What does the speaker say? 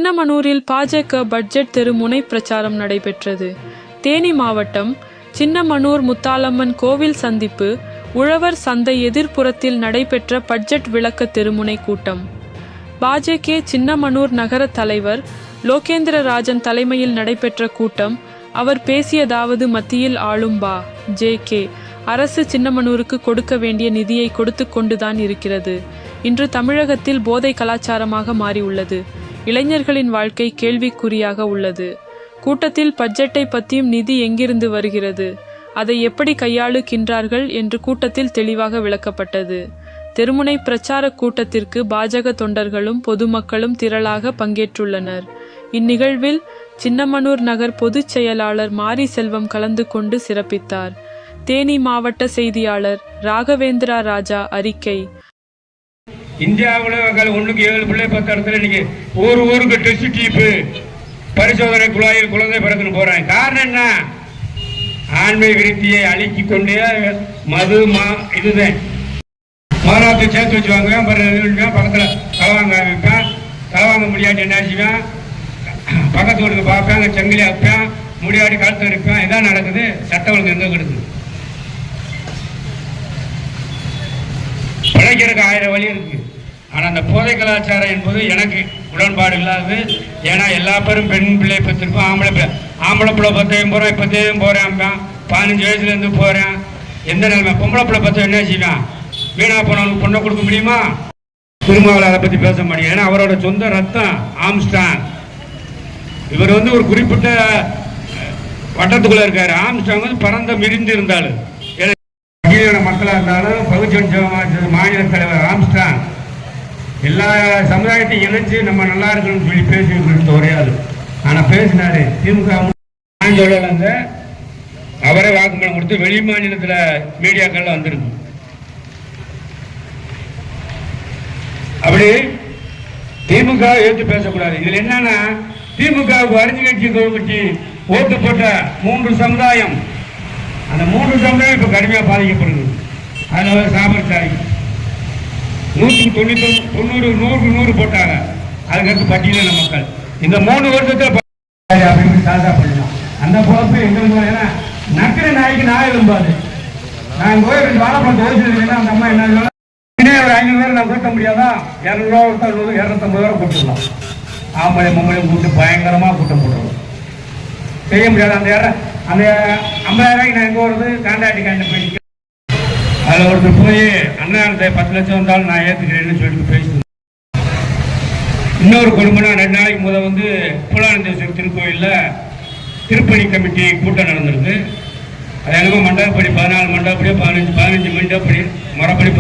சின்னமனூரில் பாஜக பட்ஜெட் தெருமுனை பிரச்சாரம் நடைபெற்றது. தேனி மாவட்டம் சின்னமனூர் முத்தாலம்மன் கோவில் சந்திப்பு உழவர் சந்தை எதிர்ப்புறத்தில் நடைபெற்ற பட்ஜெட் விளக்க தெருமுனை கூட்டம். பாஜக சின்னமனூர் நகர தலைவர் லோகேந்திரராஜன் தலைமையில் நடைபெற்ற கூட்டம். அவர் பேசியதாவது, மத்தியில் ஆளும் பா.ஜ.கே. அரசு சின்னமனூருக்கு கொடுக்க வேண்டிய நிதியை கொடுத்து கொண்டுதான் இருக்கிறது. இன்று தமிழகத்தில் போதை கலாச்சாரமாக மாறியுள்ளது. இளைஞர்களின் வாழ்க்கை கேள்விக்குறியாக உள்ளது. கூட்டத்தில் பட்ஜெட்டை பற்றியும் நிதி எங்கிருந்து வருகிறது, அதை எப்படி கையாளுகின்றார்கள் என்று கூட்டத்தில் தெளிவாக விளக்கப்பட்டது. தெருமுனை பிரச்சார கூட்டத்திற்கு பாஜக தொண்டர்களும் பொதுமக்களும் திரளாக பங்கேற்றுள்ளனர். இந்நிகழ்வில் சின்னமனூர் நகர் பொதுச் செயலாளர் மாரி செல்வம் கலந்து கொண்டு சிறப்பித்தார். தேனி மாவட்ட செய்தியாளர் ராகவேந்திரா ராஜா அறிக்கை. இந்தியாவில் 1க்கு 7 பிள்ளை 10 இடத்துல இன்னைக்கு ஒரு ஊருக்கு டெஸ்ட் டியூப்பு பரிசோதனை குழாயில் குழந்தை பிறகுன்னு போறாங்க. காரணம் என்ன? ஆண்மை விருத்தியை அழுக்கி கொண்டே மது இதுதான் மாறாத்து சேர்த்து வச்சுவாங்க. பக்கத்தில் களவாங்க வைப்பேன். களவாங்க முடியாட்டி என்ன செய்வேன், பக்கத்து வீட்டுக்கு பார்ப்பேன், அங்கே செங்கிலி வைப்பேன், முடியாட்டி கழுத்து இருப்பேன். இதான் நடக்குது. சட்ட ஒழுங்கு எங்கே கிடக்குது? பிழைக்கிறதுக்கு 1000 வழி இருக்கு. ஆனால் அந்த போதை கலாச்சாரம் என்பது எனக்கு உடன்பாடு இல்லாதது. ஏன்னா எல்லா பேரும் பெண் பிள்ளை பற்றிருப்போம். ஆம்பளை பிள்ளை 10 போகிறேன், 10 போகிறேன், 15 வயசுலேருந்து போகிறேன். எந்த நிலைமை? பொம்பளை பிள்ளை 10 என்ன செய்வேன்? வீணா போனவனுக்கு பொண்ணை கொடுக்க முடியுமா? திருமாவளவன் அதை பற்றி பேச முடியும். ஏன்னா அவரோட சொந்த ரத்தம் ஆம்ஸ்டாங். இவர் ஒரு குறிப்பிட்ட வட்டத்துக்குள்ள இருக்காரு. ஆம்ஸ்டாங் பறந்த மிரிந்து இருந்தாலும் மக்களாக இருந்தாலும் பகுஜன் மாநில தலைவர் ஆம்ஸ்டாங் எல்லா சமுதாயத்தையும் இணைச்சு நம்ம நல்லா இருக்கணும்னு சொல்லி பேசி ஒரையாது. ஆனால் பேசினாரு திமுக சொல்லலைங்க. அவரே வாக்குமூலம் கொடுத்து வெளி மாநிலத்தில் மீடியாக்கள்ல வந்திருக்கு. அப்படி திமுக ஏற்று பேசக்கூடாது. இதுல என்னன்னா, திமுகவுக்கு அறிஞர் கட்சி கட்சி ஓட்டு போட்ட 3 சமுதாயம், அந்த 3 சமுதாயம் இப்ப கடுமையாக பாதிக்கப்படுது. அதனால சாமர்சாரி 190 100 போட்டாங்க. அதுக்கடுத்து பட்டியலின மக்கள் இந்த 3 வருஷத்துல தாத்தா பண்ணலாம். அந்த பொழப்பு எங்களுக்கு ஏன்னா நக்கிற நாய்க்கு நாய் எழும்பாது. நான் போய் 2 வாழைப்பழம் தோசிருக்கேன்னா அந்த அம்மா என்ன ஒரு 500 பேர் நான் கூட்ட முடியாதா? 200 ரூபா கொடுத்தா 250 பேரை கூட்டிடலாம். ஆம்பளை மம்பளையும் கூட்டு பயங்கரமா கூட்டம் போட்டுருவோம். செய்ய முடியாது. அந்த 50,000 நான் எங்க வருது? காண்டாட்டி போய் அதில் ஒருத்தர் போய் அண்ணா 10 லட்சம் வந்தாலும் நான் ஏற்றுக்கிறேன்னு சொல்லிட்டு பேசிட்டு. இன்னொரு கொடுமைனா 2 நாளைக்கு முதல் புலானந்தேஸ்வரர் திருக்கோயிலில் திருப்பணி கமிட்டி கூட்டம் நடந்திருக்கு. அது என்னமோ மண்டபப்படி 14 மண்டபப்படி 15 மண்டபப்படி முறைப்படி